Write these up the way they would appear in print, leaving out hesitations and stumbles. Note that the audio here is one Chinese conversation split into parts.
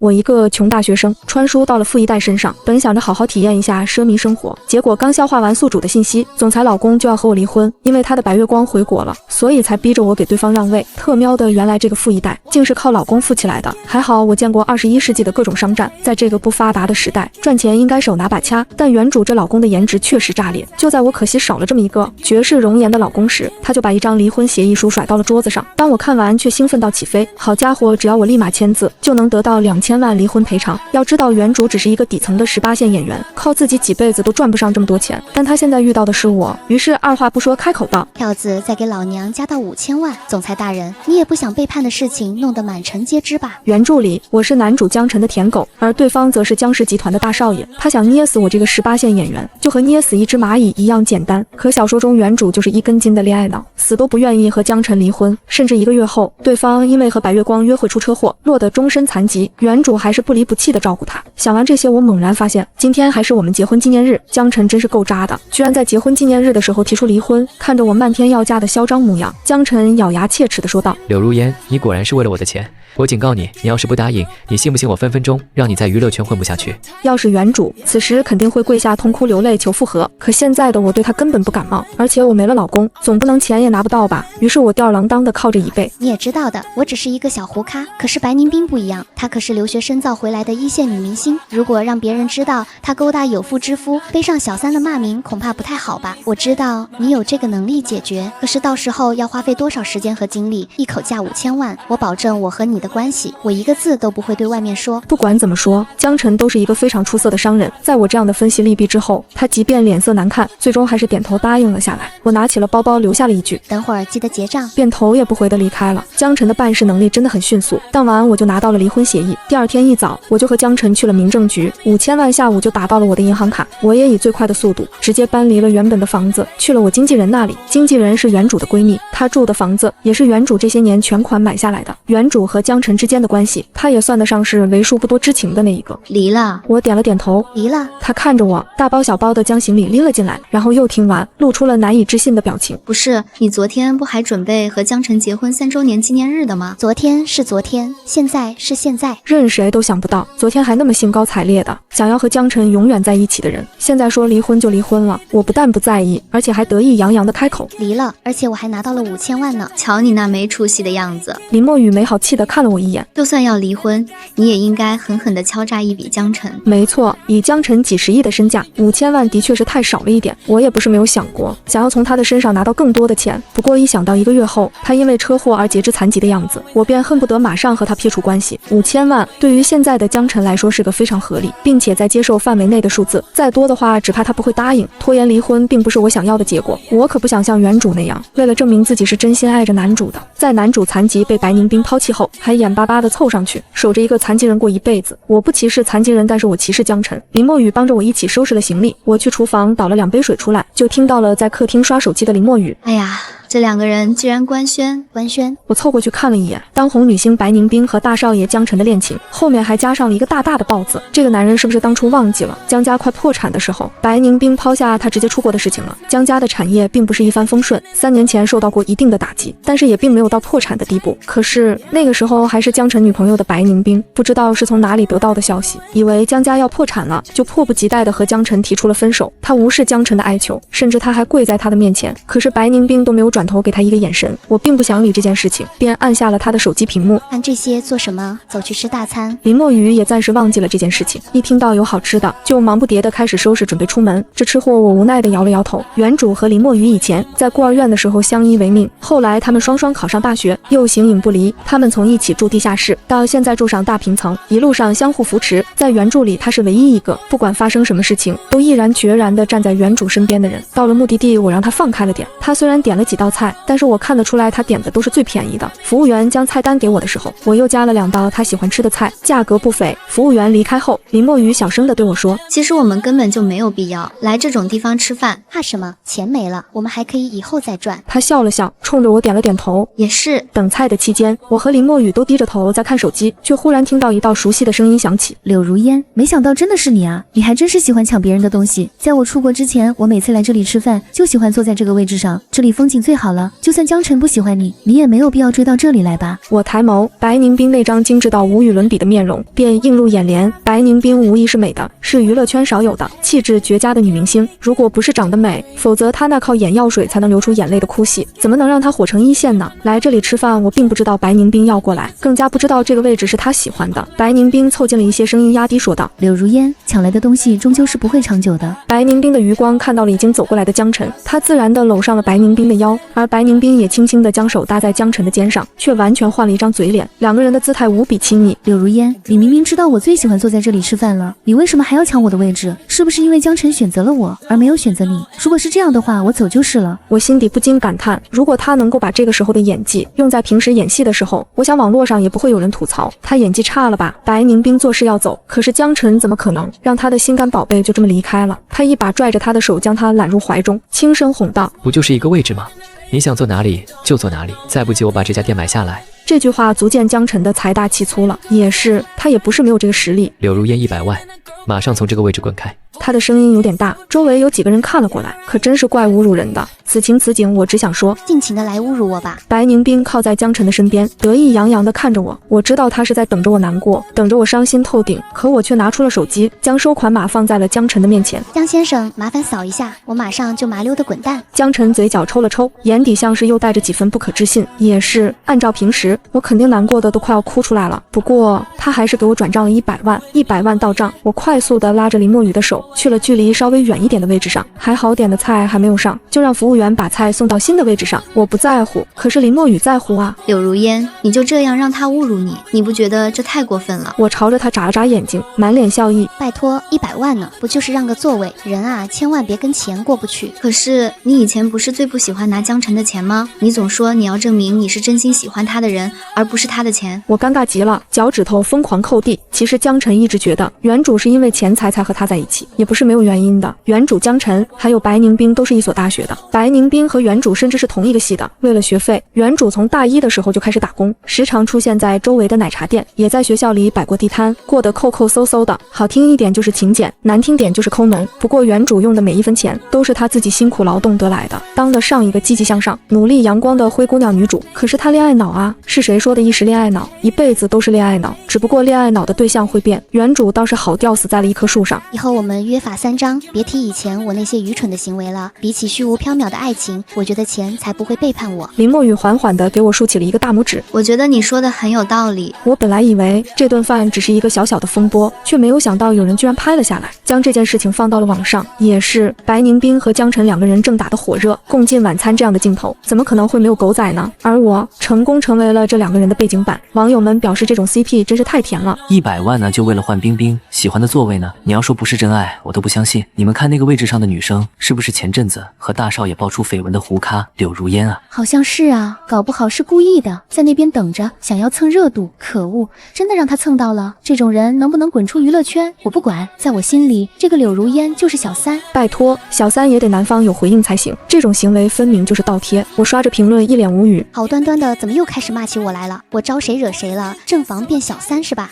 我一个穷大学生，穿书到了富一代身上，本想着好好体验一下奢靡生活，结果刚消化完宿主的信息，总裁老公就要和我离婚，因为他的白月光回国了，所以才逼着我给对方让位。特喵的，原来这个富一代竟是靠老公富起来的。还好我见过21世纪的各种商战，在这个不发达的时代，赚钱应该手拿把掐。但原主这老公的颜值确实炸裂，就在我可惜少了这么一个绝世容颜的老公时，他就把一张离婚协议书甩到了桌子上。当我看完，却兴奋到起飞。好家伙，只要我立马签字，就能得到2000万离婚赔偿。要知道，原主只是一个底层的18线演员，靠自己几辈子都赚不上这么多钱。但他现在遇到的是我，于是二话不说开口道：“票子再给老娘加到5000万。总裁大人，你也不想背叛的事情弄得满城皆知吧？”原著里，我是男主江辰的舔狗，而对方则是江氏集团的大少爷。他想捏死我这个18线演员，就和捏死一只蚂蚁一样简单。可小说中原主就是一根筋的恋爱脑，死都不愿意和江辰离婚。甚至1个月后，对方因为和白月光约会出车祸，落得终身残疾，原主还是不离不弃的照顾他。想完这些，我猛然发现，今天还是我们结婚纪念日，江辰真是够渣的，居然在结婚纪念日的时候提出离婚。看着我漫天要价的嚣张模样，江辰咬牙切齿地说道：“柳如烟，你果然是为了我的钱。我警告你，你要是不答应，你信不信我分分钟让你在娱乐圈混不下去？”要是原主，此时肯定会跪下痛哭流泪求复合。可现在的我对他根本不感冒，而且我没了老公，总不能钱也拿不到吧？于是我吊儿郎当的靠着椅背。你也知道的，我只是一个小糊咖，可是白宁冰不一样，她可是留学深造回来的1线女明星。如果让别人知道她勾搭有妇之夫，背上小三的骂名，恐怕不太好吧？我知道你有这个能力解决，可是到时候要花费多少时间和精力？一口价5000万，我保证我和你的关系，我一个字都不会对外面说。不管怎么说，江辰都是一个非常出色的商人。在我这样的分析利弊之后，他即便脸色难看，最终还是点头答应了下来。我拿起了包包，留下了一句：“等会儿记得结账。”便头也不回的离开了。江辰的办事能力真的很迅速，当晚我就拿到了离婚协议。第二天一早，我就和江辰去了民政局，5000万下午就打到了我的银行卡。我也以最快的速度直接搬离了原本的房子，去了我经纪人那里。经纪人是原主的闺蜜，她住的房子也是原主这些年全款买下来的。原主和江辰之间的关系，她也算得上是为数不多知情的那一个。离了？我点了点头。离了？她看着我，大包小包的将行李拎了进来，然后又听完，露出了难以置信的表情。不是，你昨天不还准备和江辰结婚3周年纪念日的吗？昨天是昨天，现在是现在。任谁都想不到，昨天还那么兴高采烈的想要和江辰永远在一起的人，现在说离婚就离婚了。我不但不在意，而且还得意洋洋的开口：“离了，而且我还拿到了5000万呢。”瞧你那没出息的样子。林墨雨没好气的看了我一眼：“就算要离婚，你也应该狠狠地敲诈一笔江辰。”没错，以江辰几十亿的身价，5000万的确是太少了一点。我也不是没有想过，想要从他的身上拿到更多的钱。不过一想到1个月后他因为车祸而截肢残疾的样子，我便恨不得马上和他撇除关系。5000万对于现在的江辰来说是个非常合理，并且在接受范围内的数字。再多的话，只怕他不会答应。拖延离婚并不是我想要的结果。我可不想像原主那样，为了证明自己是真心爱着男主的，在男主残疾被白宁冰抛弃后，还眼巴巴地凑上去，守着一个残疾人过一辈子。我不歧视残疾人，但是我歧视江辰。林墨雨帮着我一起收拾了行李，我去厨房倒了2杯水出来，就听到了在客厅刷手机的林墨雨：“哎呀，这2个人居然官宣！”我凑过去看了一眼，当红女星白宁冰和大少爷江辰的恋情，后面还加上了一个大大的豹字。这个男人是不是当初忘记了江家快破产的时候，白宁冰抛下他直接出国的事情了？江家的产业并不是一帆风顺，3年前受到过一定的打击，但是也并没有到破产的地步。可是那个时候还是江辰女朋友的白宁冰，不知道是从哪里得到的消息，以为江家要破产了，就迫不及待地和江辰提出了分手。他无视江辰的哀求，甚至他还跪在他的面前，可是白宁冰都没有转头给他一个眼神。我并不想理这件事情，便按下了他的手机屏幕。看这些做什么？走去吃大餐。林墨雨也暂时忘记了这件事情，一听到有好吃的，就忙不迭地开始收拾准备出门。这吃货我无奈地摇了摇头。原主和林墨雨以前在孤儿院的时候相依为命，后来他们双双考上大学，又形影不离。他们从一起住地下室，到现在住上大平层，一路上相互扶持。在原著里，他是唯一一个不管发生什么事情都毅然决然地站在原主身边的人。到了目的地，我让他放开了点。他虽然点了几道菜，但是我看得出来他点的都是最便宜的。服务员将菜单给我的时候，我又加了2道他喜欢吃的菜，价格不菲。服务员离开后，林墨雨小声地对我说：“其实我们根本就没有必要来这种地方吃饭。怕什么？钱没了，我们还可以以后再赚。”他笑了笑，冲着我点了点头。也是。等菜的期间，我和林墨雨都低着头在看手机，却忽然听到一道熟悉的声音响起：“柳如烟，没想到真的是你啊！你还真是喜欢抢别人的东西。在我出国之前，我每次来这里吃饭，就喜欢坐在这个位置上，这里风景最好。”好了，就算江辰不喜欢你，你也没有必要追到这里来吧。我抬眸，白宁冰那张精致到无与伦比的面容便映入眼帘。白宁冰无疑是美的，是娱乐圈少有的气质绝佳的女明星。如果不是长得美，否则她那靠眼药水才能流出眼泪的哭戏，怎么能让她火成一线呢？来这里吃饭，我并不知道白宁冰要过来，更加不知道这个位置是她喜欢的。白宁冰凑近了一些，声音压低说道：“柳如烟，抢来的东西终究是不会长久的。”白宁冰的余光看到了已经走过来的江辰，他自然地搂上了白宁冰的腰，而白宁冰也轻轻地将手搭在江辰的肩上，却完全换了一张嘴脸，两个人的姿态无比亲密。柳如烟，你明明知道我最喜欢坐在这里吃饭了，你为什么还要抢我的位置？是不是因为江辰选择了我，而没有选择你？如果是这样的话，我走就是了。我心底不禁感叹，如果他能够把这个时候的演技用在平时演戏的时候，我想网络上也不会有人吐槽他演技差了吧。白宁冰做事要走，可是江辰怎么可能让他的心肝宝贝就这么离开了？他一把拽着他的手，将他揽入怀中，轻声哄道：“不就是一个位置吗？你想坐哪里就坐哪里，再不济我把这家店买下来。”这句话足见江辰的财大气粗了，也是，他也不是没有这个实力。柳如烟100万，马上从这个位置滚开。他的声音有点大，周围有几个人看了过来，可真是怪侮辱人的。此情此景，我只想说，尽情的来侮辱我吧。白宁冰靠在江辰的身边，得意洋洋地看着我。我知道他是在等着我难过，等着我伤心透顶，可我却拿出了手机，将收款码放在了江辰的面前。江先生，麻烦扫一下，我马上就麻溜的滚蛋。江辰嘴角抽了抽，眼底像是又带着几分不可置信。也是，按照平时，我肯定难过的都快要哭出来了。不过他还是给我转账了100万，100万到账。我快速地拉着林墨雨的手去了距离稍微远一点的位置上，还好点的菜还没有上，就让服务员把菜送到新的位置上。我不在乎，可是林墨雨在乎啊。柳如烟，你就这样让他侮辱你，你不觉得这太过分了？我朝着他眨了眨眼睛，满脸笑意。拜托，100万呢，不就是让个座位？人啊，千万别跟钱过不去。可是你以前不是最不喜欢拿江辰的钱吗？你总说你要证明你是真心喜欢他的人，而不是他的钱。我尴尬极了，脚趾头疯狂扣地。其实江辰一直觉得原主是因为钱财才和他在一起，也不是没有原因的。原主江辰还有白宁冰都是一所大学的，白宁冰和原主甚至是同一个系的。为了学费，原主从大一的时候就开始打工，时常出现在周围的奶茶店，也在学校里摆过地摊，过得抠抠搜搜的。好听一点就是勤俭，难听点就是抠门。不过原主用的每一分钱都是她自己辛苦劳动得来的，当得上一个积极向上、努力阳光的灰姑娘女主。可是她恋爱脑啊，是谁说的一时恋爱脑，一辈子都是恋爱脑？只不过恋爱脑的对象会变，原主倒是好吊死在了一棵树上。以后我们约法3章，别提以前我那些愚蠢的行为了。比起虚无缥缈的爱情，我觉得钱才不会背叛我。林墨雨缓缓地给我竖起了一个大拇指。我觉得你说的很有道理。我本来以为这顿饭只是一个小小的风波，却没有想到有人居然拍了下来，将这件事情放到了网上。也是，白宁冰和江辰两个人正打得火热，共进晚餐这样的镜头，怎么可能会没有狗仔呢？而我成功成为了这两个人的背景板。网友们表示这种 CP 真是太甜了。100万呢，就为了换冰冰喜欢的座位呢？你要说不是真爱，我都不相信。你们看那个位置上的女生，是不是前阵子和大少爷爆出绯闻的胡咖柳如烟啊？好像是啊，搞不好是故意的，在那边等着，想要蹭热度。可恶，真的让他蹭到了。这种人能不能滚出娱乐圈，我不管。在我心里，这个柳如烟就是小三。拜托，小三也得男方有回应才行，这种行为分明就是倒贴。我刷着评论，一脸无语。好端端的，怎么又开始骂起我来了？我招谁惹谁了？正房变小三是吧？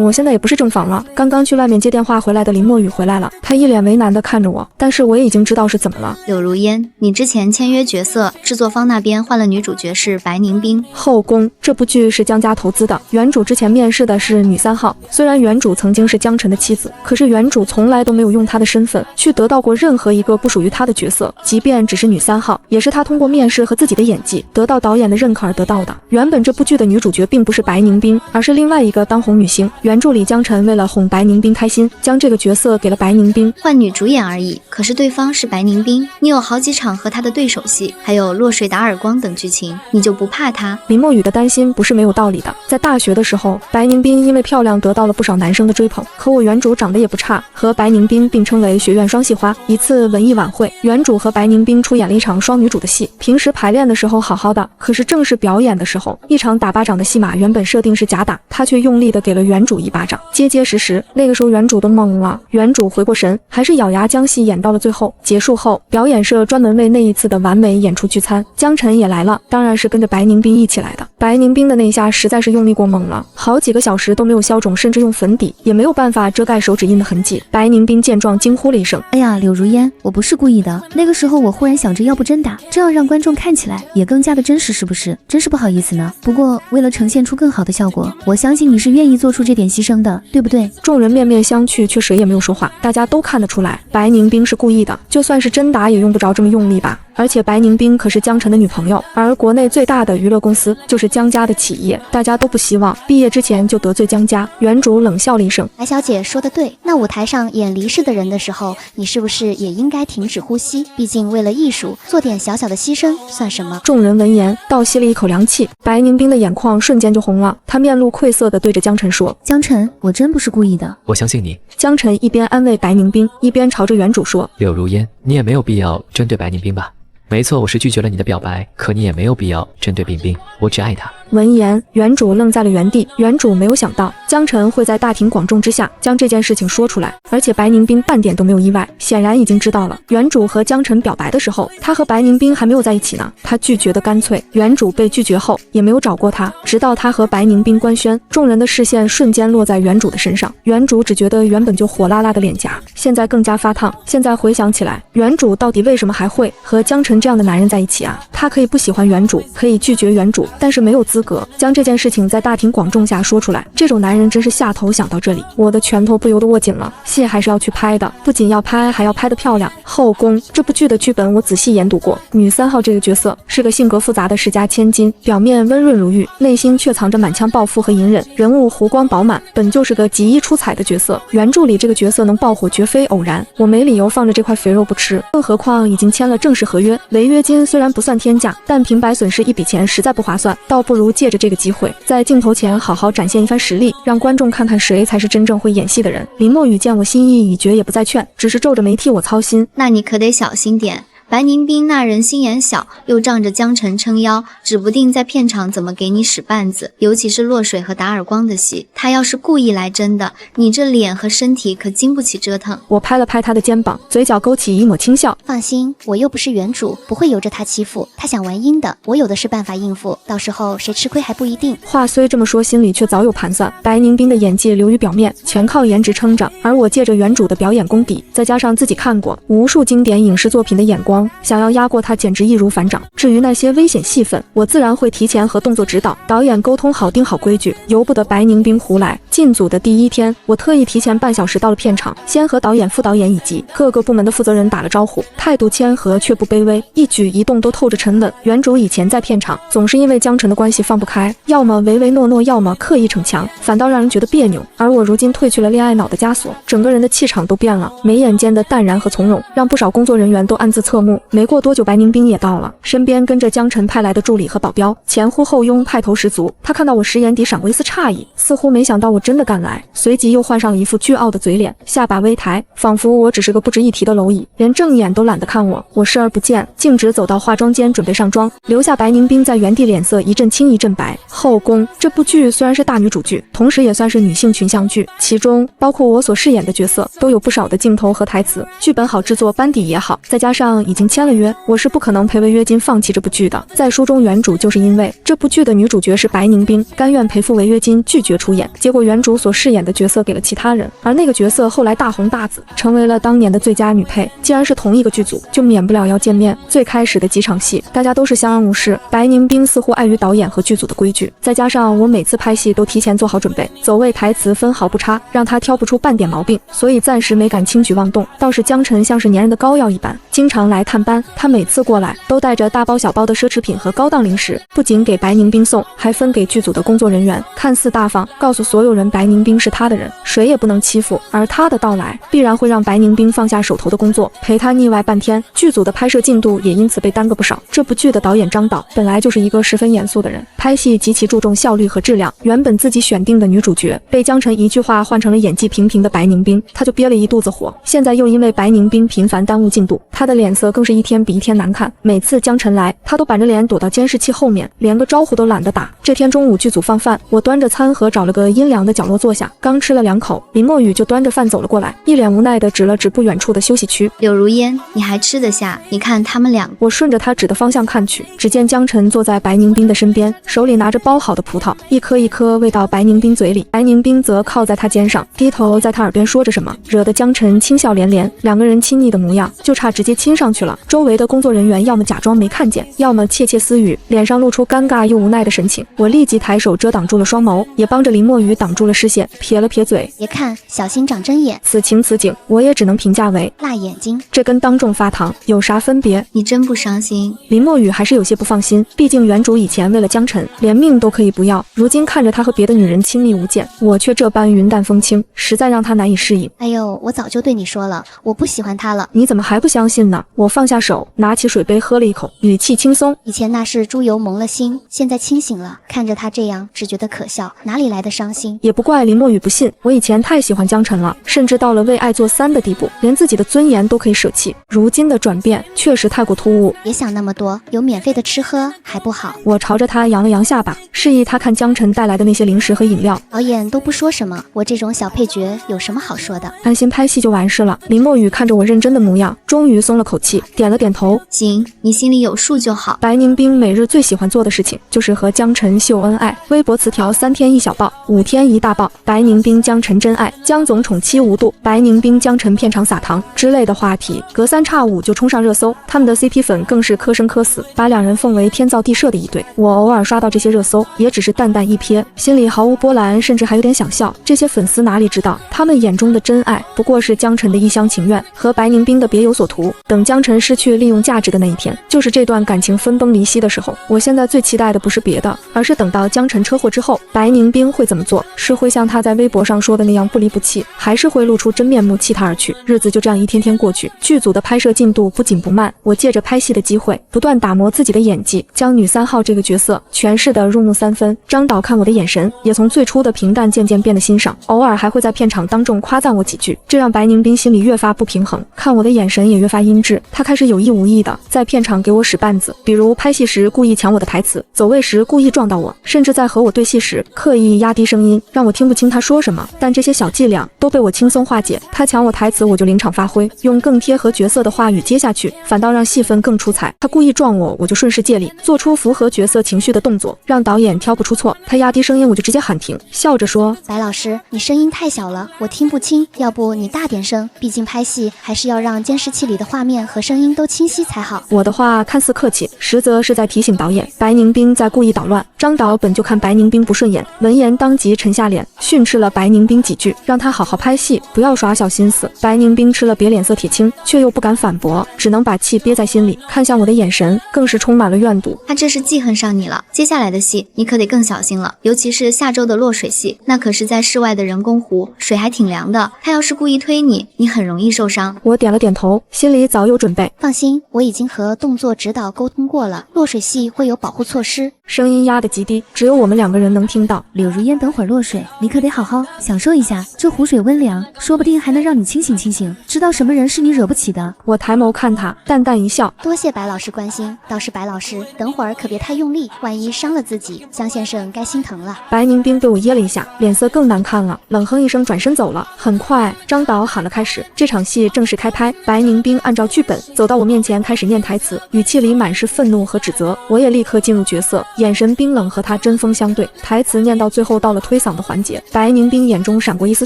我现在也不是正房了。刚刚去外面接电话回来的林墨雨回来了，他一脸为难地看着我，但是我也已经知道是怎么了。柳如烟，你之前签约角色，制作方那边换了女主角是白宁冰。后宫这部剧是江家投资的，原主之前面试的是女3号。虽然原主曾经是江辰的妻子，可是原主从来都没有用她的身份去得到过任何一个不属于她的角色，即便只是女3号，也是她通过面试和自己的演技得到导演的认可而得到的。原本这部剧的女主角并不是白宁冰，而是另外一个当红女星。原著里江辰为了哄白宁冰开心，将这个角色给了白宁冰，换女主演而已。可是对方是白宁冰，你有好几场和她的对手戏，还有落水打耳光等剧情，你就不怕她？林墨雨的担心不是没有道理的。在大学的时候，白宁冰因为漂亮得到了不少男生的追捧，可我原主长得也不差，和白宁冰并称为学院双系花。一次文艺晚会，原主和白宁冰出演了一场双女主的戏。平时排练的时候好好的，可是正式表演的时候，一场打巴掌的戏码原本设定是假打，他却用力的给了原主一巴掌，结结实实，那那个时候原主都懵了，原主回过神，还是咬牙将戏演到了最后。结束后，表演社专门为那一次的完美演出聚餐，江晨也来了，当然是跟着白宁冰一起来的。白宁冰的那一下实在是用力过猛了，好几个小时都没有消肿，甚至用粉底也没有办法遮盖手指印的痕迹。白宁冰见状惊呼了一声：“哎呀，柳如烟，我不是故意的。那个时候我忽然想着，要不真打，这样让观众看起来也更加的真实，是不是？真是不好意思呢。不过为了呈现出更好的效果，我相信你是愿意做出这点牺牲的，对不对？”众人面面相觑，却谁也没有说话。大家都看得出来，白宁冰是故意的，就算是真打也用不着这么用力吧。而且白宁冰可是江晨的女朋友，而国内最大的娱乐公司就是江家的企业，大家都不希望毕业之前就得罪江家。原主冷笑了一声：“白小姐说的对，那舞台上演离世的人的时候，你是不是也应该停止呼吸？毕竟为了艺术，做点小小的牺牲算什么？”众人闻言倒吸了一口凉气，白宁冰的眼眶瞬间就红了，他面露愧色地对着江晨说：“江晨，我真不是故意的。”我相信你。江晨一边安慰白宁冰，一边朝着原主说：“柳如烟，你也没有必要针对白宁冰吧？没错，我是拒绝了你的表白，可你也没有必要针对冰冰，我只爱她。”闻言，原主愣在了原地。原主没有想到江晨会在大庭广众之下将这件事情说出来，而且白宁冰半点都没有意外，显然已经知道了。原主和江晨表白的时候，他和白宁冰还没有在一起呢，他拒绝的干脆。原主被拒绝后也没有找过他，直到他和白宁冰官宣，众人的视线瞬间落在原主的身上。原主只觉得原本就火辣辣的脸颊现在更加发烫。现在回想起来，原主到底为什么还会和江晨这样的男人在一起啊？他可以不喜欢原主，可以拒绝原主，但是没有资格将这件事情在大庭广众下说出来。这种男人真是下头。想到这里，我的拳头不由得握紧了。戏还是要去拍的，不仅要拍，还要拍得漂亮。后宫这部剧的剧本我仔细研读过，女3号这个角色是个性格复杂的世家千金，表面温润如玉，内心却藏着满腔抱负和隐忍，人物弧光饱满，本就是个极易出彩的角色。原著里这个角色能爆火绝非偶然，我没理由放着这块肥肉不吃，更何况已经签了正式合约，违约金虽然不算天价，但平白损失一笔钱实在不划算，倒不如借着这个机会在镜头前好好展现一番实力，让观众看看谁才是真正会演戏的人。林墨雨见我心意已决，也不再劝，只是皱着眉替我操心。那你可得小心点。白宁冰那人心眼小，又仗着江晨撑腰，指不定在片场怎么给你使绊子。尤其是落水和打耳光的戏，他要是故意来真的，你这脸和身体可经不起折腾。我拍了拍他的肩膀，嘴角勾起一抹轻笑。放心，我又不是原主，不会由着他欺负。他想玩阴的，我有的是办法应付，到时候谁吃亏还不一定。话虽这么说，心里却早有盘算。白宁冰的演技流于表面，全靠颜值撑着，而我借着原主的表演功底，再加上自己看过无数经典影视作品的眼光，想要压过他简直易如反掌。至于那些危险戏份，我自然会提前和动作指导、导演沟通好，定好规矩，由不得白宁冰胡来。进组的第一天，我特意提前半小时到了片场，先和导演、副导演以及各个部门的负责人打了招呼，态度谦和却不卑微，一举一动都透着沉稳。原主以前在片场总是因为江晨的关系放不开，要么唯唯诺诺，要么刻意逞强，反倒让人觉得别扭。而我如今褪去了恋爱脑的枷锁，整个人的气场都变了，眉眼间的淡然和从容，让不少工作人员都暗自侧目。没过多久，白宁冰也到了，身边跟着江晨派来的助理和保镖，前呼后拥，派头十足。他看到我时眼底闪过一丝诧异，似乎没想到我真的敢来，随即又换上了一副倨傲的嘴脸，下巴微抬，仿佛我只是个不值一提的蝼蚁，连正眼都懒得看我。我视而不见，径直走到化妆间准备上妆，留下白宁冰在原地脸色一阵青一阵白。后宫这部剧虽然是大女主剧，同时也算是女性群像剧，其中包括我所饰演的角色都有不少的镜头和台词，剧本好，制作班底也好，再加上已经签了约，我是不可能赔违约金放弃这部剧的。在书中，原主就是因为这部剧的女主角是白宁冰，甘愿赔付违约金拒绝出演，结果原主所饰演的角色给了其他人，而那个角色后来大红大紫，成为了当年的最佳女配。既然是同一个剧组，就免不了要见面。最开始的几场戏大家都是相安无事，白宁冰似乎碍于导演和剧组的规矩，再加上我每次拍戏都提前做好准备，走位台词分毫不差，让他挑不出半点毛病，所以暂时没敢轻举妄动。倒是江晨像是粘人的膏药一般，经常来探班，他每次过来都带着大包小包的奢侈品和高档零食，不仅给白宁冰送，还分给剧组的工作人员，看似大方，告诉所有人白宁冰是他的人，谁也不能欺负。而他的到来必然会让白宁冰放下手头的工作，陪他腻歪半天，剧组的拍摄进度也因此被耽搁不少。这部剧的导演张导本来就是一个十分严肃的人，拍戏极其注重效率和质量，原本自己选定的女主角被江晨一句话换成了演技平平的白宁冰，他就憋了一肚子火，现在又因为白宁冰频繁耽误进度，他的脸色更是一天比一天难看。每次江晨来，他都板着脸躲到监视器后面，连个招呼都懒得打。这天中午剧组放饭，我端着餐盒找了个阴凉的角落坐下，刚吃了2口，林墨雨就端着饭走了过来，一脸无奈地指了指不远处的休息区。柳如烟，你还吃得下？你看他们俩。我顺着他指的方向看去，只见江晨坐在白宁冰的身边，手里拿着剥好的葡萄，一颗一颗喂到白宁冰嘴里。白宁冰则靠在他肩上，低头在他耳边说着什么，惹得江晨轻笑连连。两个人亲昵的模样，就差直接亲上去了。周围的工作人员要么假装没看见，要么窃窃私语，脸上露出尴尬又无奈的神情。我立即抬手遮挡住了双眸，也帮着林墨雨挡住了视线，撇了撇嘴，别看，小心长针眼。此情此景，我也只能评价为辣眼睛。这跟当众发糖有啥分别？你真不伤心？林墨雨还是有些不放心，毕竟原主以前为了江晨连命都可以不要，如今看着他和别的女人亲密无间，我却这般云淡风轻，实在让他难以适应。哎呦，我早就对你说了，我不喜欢他了。你怎么还不相信呢？我放下手，拿起水杯喝了一口，语气轻松。以前那是猪油蒙了心，现在清醒了，看着他这样，只觉得可笑，哪里来的伤心？也不怪林墨雨不信，我以前太喜欢江晨了，甚至到了为爱做3的地步，连自己的尊严都可以舍弃。如今的转变确实太过突兀。别想那么多，有免费的吃喝还不好。我朝着他扬了扬下巴，示意他看江晨带来的那些零食和饮料。导演都不说什么，我这种小配角有什么好说的？安心拍戏就完事了。林墨雨看着我认真的模样，终于松了口气，点了点头。行，你心里有数就好。白宁冰每日最喜欢做的事情就是和江晨秀恩爱，微博词条3天1小爆，5天1大爆。白宁冰江晨真爱，江总宠妻无度，白宁冰江晨片场撒糖之类的话题，隔3差5就冲上热搜。他们的 CP 粉更是磕生磕死，把两人奉为天造地设的一对。我偶尔刷到这些热搜，也只是淡淡一瞥，心里毫无波澜，甚至还有点想笑。这些粉丝哪里知道，他们眼中的真爱不过是江晨的一厢情愿和白宁冰的别有所图。等江晨失去利用价值的那一天，就是这段感情分崩离析的时候。我现在最期待的不是别的，而是等到江晨车祸之后，白宁冰会怎么做？是会像他在微博上说的那样不离不弃，还是会露出真面目弃他而去？日子就这样一天天过去，剧组的拍摄进度不紧不慢，我借着拍戏的机会，不断打磨自己的演技，将女3号这个角色诠释得入木3分。张导看我的眼神，也从最初的平淡渐渐变得欣赏，偶尔还会在片场当众夸赞我几句，这让白宁冰心里越发不平衡，看我的眼神也越发阴鸷。他开始有意无意的在片场给我使绊子，比如拍戏时故意抢我的台词，走位时故意撞到我，甚至在和我对戏时刻意压低声音，让我听不清他说什么。但这些小伎俩都被我轻松化解，他抢我台词我就临场发挥，用更贴合角色的话语接下去，反倒让戏份更出彩。他故意撞我，我就顺势借力，做出符合角色情绪的动作，让导演挑不出错。他压低声音，我就直接喊停，笑着说：白老师，你声音太小了，我听不清，要不你大点声，毕竟拍戏还是要让监视器里的画面和声音都清晰才好。我的话看似客气，实则是在提醒导演，白宁冰在故意捣乱。张导本就看白宁冰不顺眼，闻言当即沉下脸，训斥了白宁冰几句，让他好好拍戏，不要耍小心思。白宁冰吃了别脸色铁青，却又不敢反驳，只能把气憋在心里，看向我的眼神更是充满了怨毒。他这是记恨上你了，接下来的戏你可得更小心了，尤其是下周的落水戏，那可是在室外的人工湖，水还挺凉的，他要是故意推你，你很容易受伤。我点了点头，心里早有准备。放心，我已经和动作指导沟通过了，落水戏会有保护措施。声音压得极低，只有我们2个人能听到。柳如烟，等会儿落水，你可得好好享受一下，这湖水温凉，说不定还能让你清醒清醒，知道什么人是你惹不起的。我抬眸看他，淡淡一笑，多谢白老师关心，倒是白老师，等会儿可别太用力，万一伤了自己，江先生该心疼了。白宁冰被我噎了一下，脸色更难看了，冷哼一声转身走了。很快，张导喊了开始，这场戏正式开拍。白宁冰按照剧本走到我面前开始念台词，语气里满是愤怒和指责。我也立刻进入角色，眼神冰冷和他针锋相对。台词念到最后到了推搡的环节，白宁冰眼中闪过一丝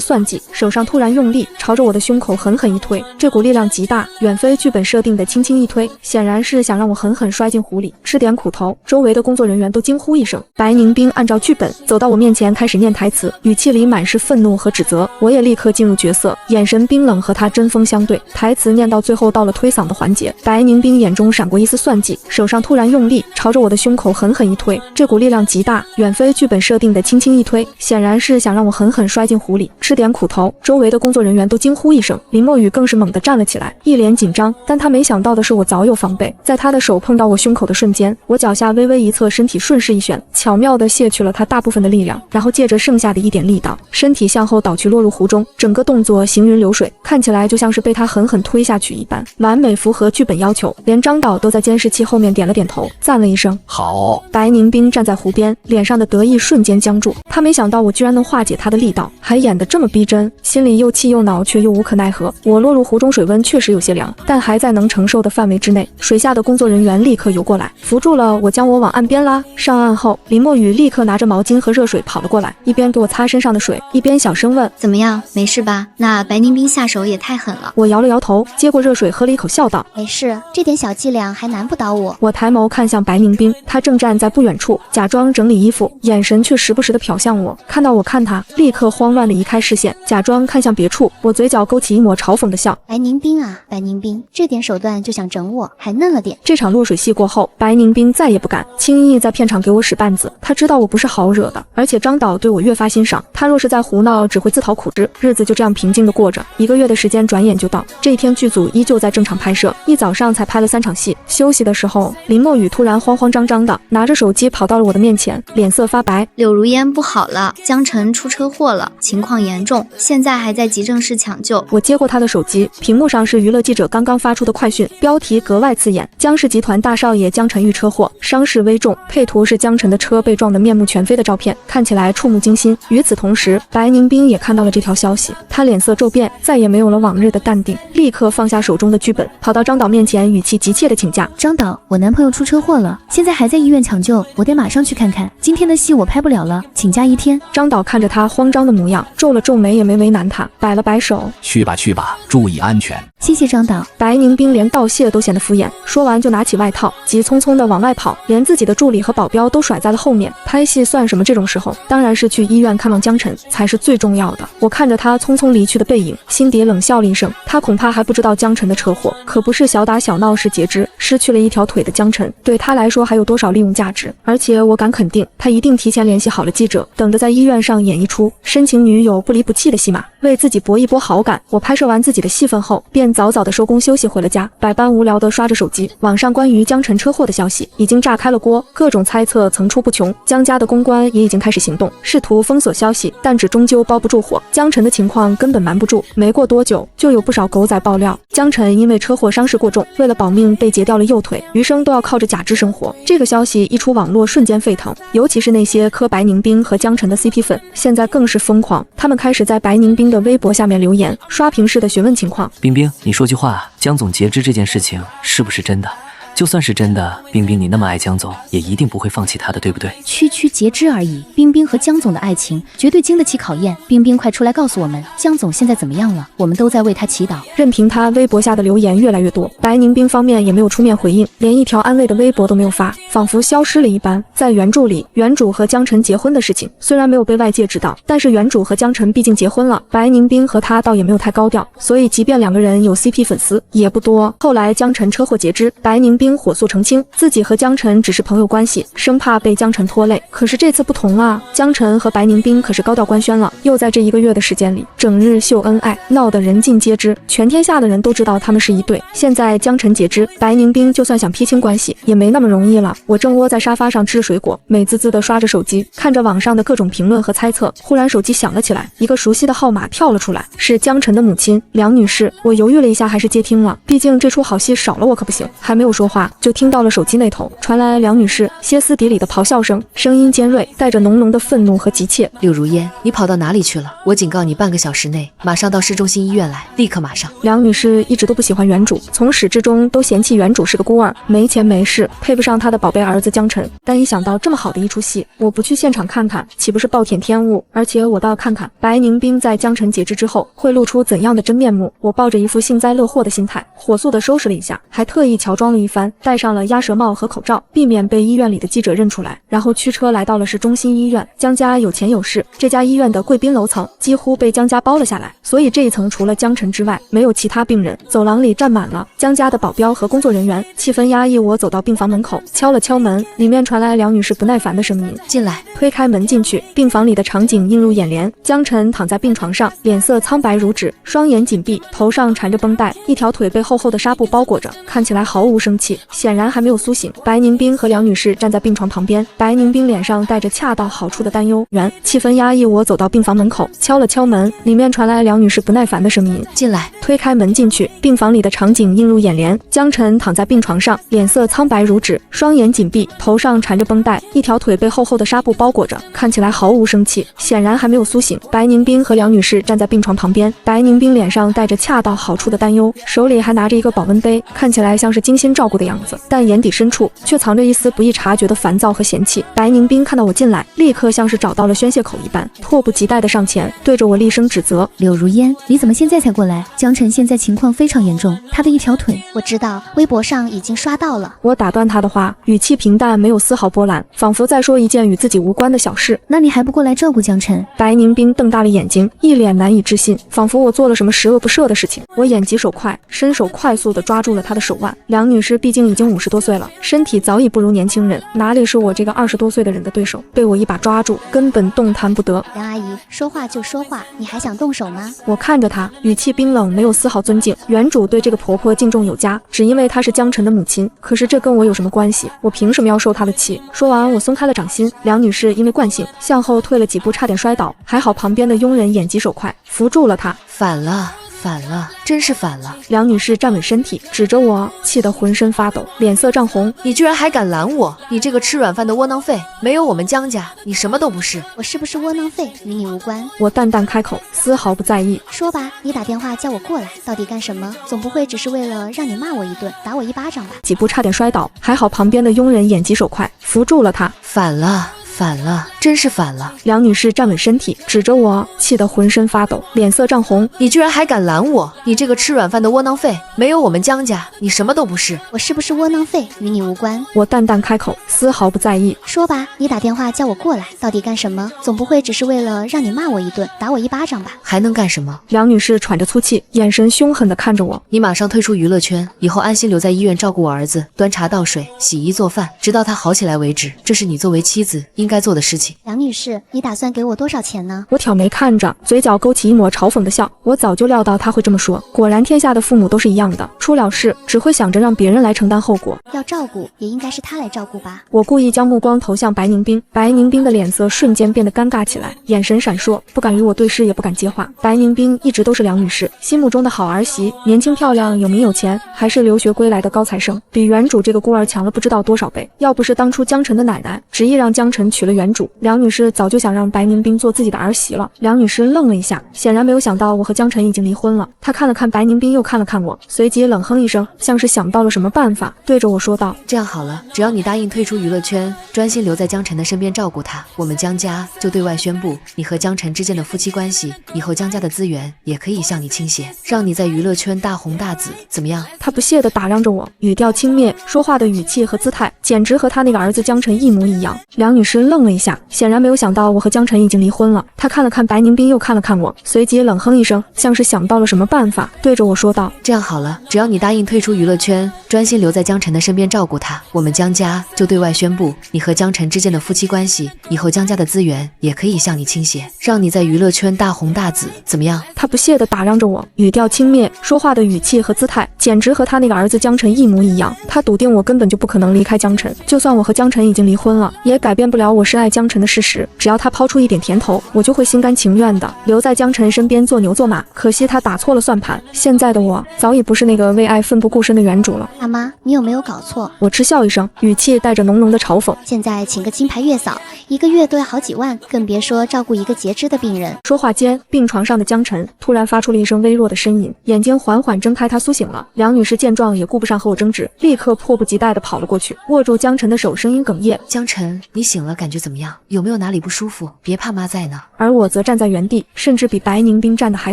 算计，手上突然用力朝着我的胸口狠狠一推，这股力量极大，远非剧本设定的轻轻一推，显然是想让我狠狠摔进湖里吃点苦头。周围的工作人员都惊呼一声。白宁冰按照剧本走到我面前开始念台词，语气里满是愤怒和指责。我也立刻进入角色，眼神冰冷和他针锋相对。台词念到最后到了推搡的环节，白宁冰眼中闪过一丝算计，手上突然用力朝着我的胸口狠狠一推，这股力量极大，远非剧本设定的轻轻一推，显然是想让我狠狠摔进湖里吃点苦头。周围的工作人员都惊呼一声，林墨雨更是猛地站了起来，一脸紧张。但他没想到的是，我早有防备，在他的手碰到我胸口的瞬间，我脚下微微一侧，身体顺势一旋，巧妙地卸去了他大部分的力量，然后借着剩下的一点力道，身体向后倒去落入湖中，整个动作行云流水，看起来就像是被他狠狠推下去一般，完美符合剧本要求。连张导都在监视器后面点了点头，赞了一声。好。白宁冰站在湖边，脸上的得意瞬间僵住。他没想到我居然能化解他的力道，还演得这么逼真，心里又气又恼，却又无可奈何。我落入湖中，水温确实有些凉，但还在能承受的范围之内。水下的工作人员立刻游过来，扶住了我，将我往岸边拉。上岸后，林墨雨立刻拿着毛巾和热水跑了过来，一边给我擦身上的水，一边小声问：怎么样，没事吧？那白凝冰下手也太狠了。我摇了摇头，接过热水喝了一口，笑道：没事，这点小伎俩还难不倒我。我抬眸看向白凝冰，他正站在不远处，假装整理衣服，眼神却时不时地瞟向我。看到我看他，立刻慌乱地移开视线，假装看向别处。我嘴角勾起一抹嘲讽的笑。白凝冰啊，白凝冰，这点手段就想整我，还嫩了点。这场落水戏过后，白凝冰再也不敢轻易在片场给我使绊子。他知道我不是好惹的，而且张导对我越发欣赏。他若是在胡闹，只会自讨苦吃。日子就这样平静地过着，1个月的时间转眼就到。这一天剧组依旧在正常拍摄，一早上才拍了3场戏。休息的时候，林墨雨突然慌慌张张的拿着手机跑到了我的面前，脸色发白。柳如烟不好了，江晨出车祸了，情况严重，现在还在急诊室抢救。我接过他的手机，屏幕上是娱乐记者刚刚发出的快讯，标题格外刺眼：江氏集团大少爷江晨遇车祸，伤势危重。配图是江晨的车被撞得面目全非的照片，看起来触目惊心。与此同时，白凝冰也看到了这条消息，他脸色骤变，再也没有了往日的淡定，立刻放下手中的剧本，跑到张导面前，语气急切地请假：张导，我男朋友出车祸了，现在还在医院抢救，我得马上去看看。今天的戏我拍不了了，请假1天。张导看着他慌张的模样，皱了皱眉，也没为难他，摆了摆手：去吧去吧，注意安全。谢谢张导。白凝冰连道谢都显得敷衍，说完就拿起外套，急匆匆地往外跑，连自己的助理和保镖都甩在了后面。拍戏算什么？这种时候当然是去医院看望江晨才是最重要的。我看着他匆匆离去的背影，心底冷笑了一声。他恐怕还不知道江晨的车祸可不是小打小闹式截肢，失去了一条腿的江晨对他来说还有多少利用价值？而且我敢肯定，他一定提前联系好了记者，等着在医院上演一出深情女友不离不弃的戏码，为自己搏一波好感。我拍摄完自己的戏份后，便早早的收工休息回了家，百般无聊的刷着手机。网上关于江晨车祸的消息已经炸开了锅，各种猜测层出不穷。江家的公关也已经开始行动，试图封锁消息，但只终究包不住火。江晨的情况根本瞒不住，没过多久就有不少狗仔爆料，江晨因为车祸伤势过重，为了保命被截掉了右腿，余生都要靠着假肢生活。这个消息一出，网络瞬间沸腾，尤其是那些磕白凝冰和江晨的 CP 粉，现在更是疯狂，他们开始在白凝冰的微博下面留言，刷屏式的询问情况。冰冰，你说句话，江总截肢这件事情是不是真的？就算是真的，冰冰你那么爱江总，也一定不会放弃他的，对不对？区区截肢而已，冰冰和江总的爱情绝对经得起考验。冰冰快出来告诉我们，江总现在怎么样了？我们都在为他祈祷。任凭他微博下的留言越来越多，白凝冰方面也没有出面回应，连一条安慰的微博都没有发，仿佛消失了一般。在原著里，原主和江晨结婚的事情虽然没有被外界知道，但是原主和江晨毕竟结婚了，白凝冰和他倒也没有太高调，所以即便两个人有 CP 粉丝也不多。后来江晨车祸截肢，白凝冰火速澄清自己和江晨只是朋友关系，生怕被江晨拖累。可是这次不同啊，江晨和白凝冰可是高调官宣了，又在这1个月的时间里整日秀恩爱，闹得人尽皆知，全天下的人都知道他们是一对。现在江晨截肢，白凝冰就算想撇清关系也没那么容易了。我正窝在沙发上吃水果，美滋滋地刷着手机，看着网上的各种评论和猜测，忽然手机响了起来，一个熟悉的号码跳了出来，是江晨的母亲梁女士。我犹豫了一下，还是接听了，毕竟这出好戏少了我可不行。还没有说话，就听到了手机那头传来梁女士歇斯底里的咆哮声，声音尖锐，带着浓浓的愤怒和急切。柳如烟，你跑到哪里去了？我警告你半个小时内马上到市中心医院来，立刻马上。梁女士一直都不喜欢原主，从始至终都嫌弃原主是个孤儿，没钱没势，配不上她的宝贝儿子江晨。但一想到这么好的一出戏，我不去现场看看，岂不是暴殄天物？而且我倒要看看白凝冰在江晨截肢之后会露出怎样的真面目。我抱着一副幸灾乐祸的心态，火速的收拾了一下，还特意乔装了一番，戴上了鸭舌帽和口罩，避免被医院里的记者认出来，然后驱车来到了市中心医院。江家有钱有势，这家医院的贵宾楼层几乎被江家包了下来，所以这一层除了江晨之外没有其他病人。走廊里站满了江家的保镖和工作人员，气氛压抑。我走到病房门口，敲了敲门，里面传来梁女士不耐烦的声音：进来。推开门进去，病房里的场景映入眼帘。江晨躺在病床上，脸色苍白如纸，双眼紧闭，头上缠着绷带，一条腿被厚厚的纱布包裹着，看起来毫无生气。气，显然还没有苏醒。白宁冰和梁女士站在病床旁边，白宁冰脸上带着恰到好处的担忧。气氛压抑，我走到病房门口，敲了敲门，里面传来梁女士不耐烦的声音：“进来。”推开门进去，病房里的场景映入眼帘。江晨躺在病床上，脸色苍白如纸，双眼紧闭，头上缠着绷带，一条腿被厚厚的纱布包裹着，看起来毫无生气，显然还没有苏醒。白宁冰和梁女士站在病床旁边，白宁冰脸上带着恰到好处的担忧，手里还拿着一个保温杯，看起来像是精心照顾的样子，但眼底深处却藏着一丝不易察觉的烦躁和嫌弃。白宁冰看到我进来，立刻像是找到了宣泄口一般，迫不及待地上前，对着我厉声指责：“柳如烟，你怎么现在才过来？江晨现在情况非常严重，他的一条腿……我知道，微博上已经刷到了。”我打断他的话，语气平淡，没有丝毫波澜，仿佛在说一件与自己无关的小事。那你还不过来照顾江晨？白宁冰瞪大了眼睛，一脸难以置信，仿佛我做了什么十恶不赦的事情。我眼疾手快，伸手快速地抓住了他的手腕。梁女士毕竟已经50多岁了，身体早已不如年轻人，哪里是我这个20多岁的人的对手？被我一把抓住，根本动弹不得。梁阿姨，说话就说话，你还想动手吗？我看着她，语气冰冷，没有丝毫尊敬。原主对这个婆婆敬重有加，只因为她是江晨的母亲。可是这跟我有什么关系？我凭什么要受她的气？说完，我松开了掌心。梁女士因为惯性向后退了几步，差点摔倒，还好旁边的佣人眼疾手快，扶住了她。反了，真是反了！梁女士站稳身体，指着我，气得浑身发抖，脸色涨红。你居然还敢拦我！你这个吃软饭的窝囊废，没有我们江家，你什么都不是。我是不是窝囊废，与你无关。我淡淡开口，丝毫不在意。说吧，你打电话叫我过来，到底干什么？总不会只是为了让你骂我一顿，打我一巴掌吧？几步差点摔倒，还好旁边的佣人眼疾手快，扶住了她。反了，真是反了！梁女士站稳身体，指着我，气得浑身发抖，脸色涨红。你居然还敢拦我！你这个吃软饭的窝囊废，没有我们江家，你什么都不是。我是不是窝囊废，与你无关。我淡淡开口，丝毫不在意。说吧，你打电话叫我过来，到底干什么？总不会只是为了让你骂我一顿，打我一巴掌吧？还能干什么？梁女士喘着粗气，眼神凶狠地看着我。你马上退出娱乐圈，以后安心留在医院照顾我儿子，端茶倒水，洗衣做饭，直到他好起来为止。这是你作为妻子应该做的事情。梁女士，你打算给我多少钱呢？我挑眉看着，嘴角勾起一抹嘲讽的笑。我早就料到他会这么说，果然天下的父母都是一样的，出了事只会想着让别人来承担后果。要照顾也应该是他来照顾吧。我故意将目光投向白宁冰，白宁冰的脸色瞬间变得尴尬起来，眼神闪烁，不敢与我对视，也不敢接话。白宁冰一直都是梁女士心目中的好儿媳，年轻漂亮，有名有钱，还是留学归来的高材生，比原主这个孤儿强了不知道多少倍。要不是当初江晨的奶奶执意让江晨娶了原主，梁女士早就想让白宁冰做自己的儿媳了。梁女士愣了一下，显然没有想到我和江晨已经离婚了。她看了看白宁冰，又看了看我，随即冷哼一声，像是想到了什么办法，对着我说道：“这样好了，只要你答应退出娱乐圈，专心留在江晨的身边照顾他，我们江家就对外宣布你和江晨之间的夫妻关系，以后江家的资源也可以向你倾斜，让你在娱乐圈大红大紫，怎么样？”她不屑地打量着我，语调轻蔑，说话的语气和姿态简直和她那个儿子江晨一模一样。梁女士愣了一下，显然没有想到我和江晨已经离婚了。她看了看白宁冰，又看了看我，随即冷哼一声，像是想到了什么办法，对着我说道：“这样好了，只要你答应退出娱乐圈，专心留在江晨的身边照顾他，我们江家就对外宣布你和江晨之间的夫妻关系，以后江家的资源也可以向你倾斜，让你在娱乐圈大红大紫，怎么样？”她不屑地打量着我，语调轻蔑，说话的语气和姿态简直和她那个儿子江晨一模一样。她笃定我根本就不可能离开江晨，就算我和江晨已经离婚了，也改变不了我深爱江晨的事实。只要他抛出一点甜头，我就会心甘情愿的留在江晨身边做牛做马。可惜他打错了算盘，现在的我早已不是那个为爱奋不顾身的原主了。大妈，你有没有搞错？我嗤笑一声，语气带着浓浓的嘲讽。现在请个金牌月嫂，一个月都要好几万，更别说照顾一个截肢的病人。说话间，病床上的江晨突然发出了一声微弱的呻吟，眼睛缓缓睁开，她苏醒了。梁女士见状也顾不上和我争执，立刻迫不及待地跑了过去，握住江晨的手，声音哽咽：“江晨，你醒了，感觉怎么样？有没有哪里不舒服？别怕，妈在呢。”而我则站在原地，甚至比白宁冰站得还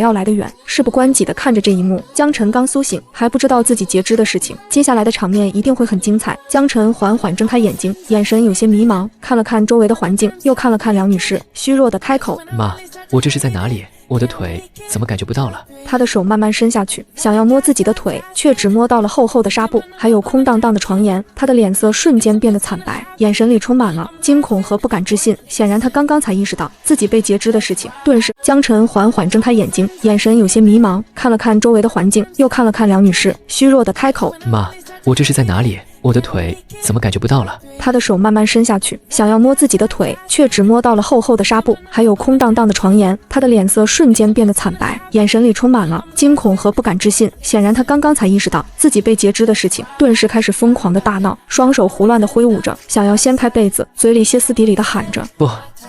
要来得远，事不关己地看着这一幕。江晨刚苏醒，还不知道自己截肢的事情，接下来的场面一定会很精彩。江晨缓缓睁开眼睛，眼神有些迷茫，看了看周围的环境，又看了看梁女士，虚弱地开口：“妈，我这是在哪里？我的腿怎么感觉不到了？”她的手慢慢伸下去，想要摸自己的腿，却只摸到了厚厚的纱布，还有空荡荡的床沿。她的脸色瞬间变得惨白，眼神里充满了惊恐和不敢置信。显然她刚刚才意识到自己被截肢的事情。顿时，江晨缓缓睁开眼睛，眼神有些迷茫，看了看周围的环境，又看了看梁女士，虚弱地开口：“妈，我这是在哪里？我的腿怎么感觉不到了？他的手慢慢伸下去，想要摸自己的腿，却只摸到了厚厚的纱布，还有空荡荡的床沿。他的脸色瞬间变得惨白，眼神里充满了惊恐和不敢置信。显然他刚刚才意识到自己被截肢的事情，顿时开始疯狂的大闹，双手胡乱的挥舞着，想要掀开被子，嘴里歇斯底里的喊着：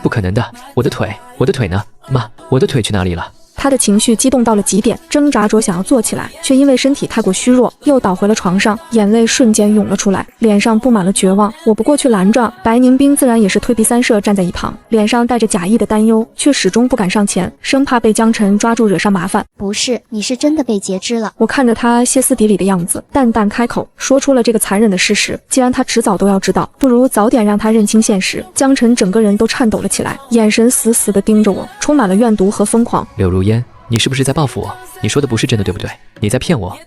不可能的，我的腿呢？妈，我的腿去哪里了？他的情绪激动到了极点，挣扎着想要坐起来，却因为身体太过虚弱，又倒回了床上，眼泪瞬间涌了出来，脸上布满了绝望。我不过去拦着，白宁冰自然也是退避三舍，站在一旁，脸上带着假意的担忧，却始终不敢上前，生怕被江晨抓住惹上麻烦。不是，你是真的被截肢了。我看着他歇斯底里的样子，淡淡开口，说出了这个残忍的事实。既然他迟早都要知道，不如早点让他认清现实。江晨整个人都颤抖了起来，眼神死死地盯着我，充满了怨毒和疯狂。柳如烟，你是不是在报复我？你说的不是真的，对不对？你在骗我，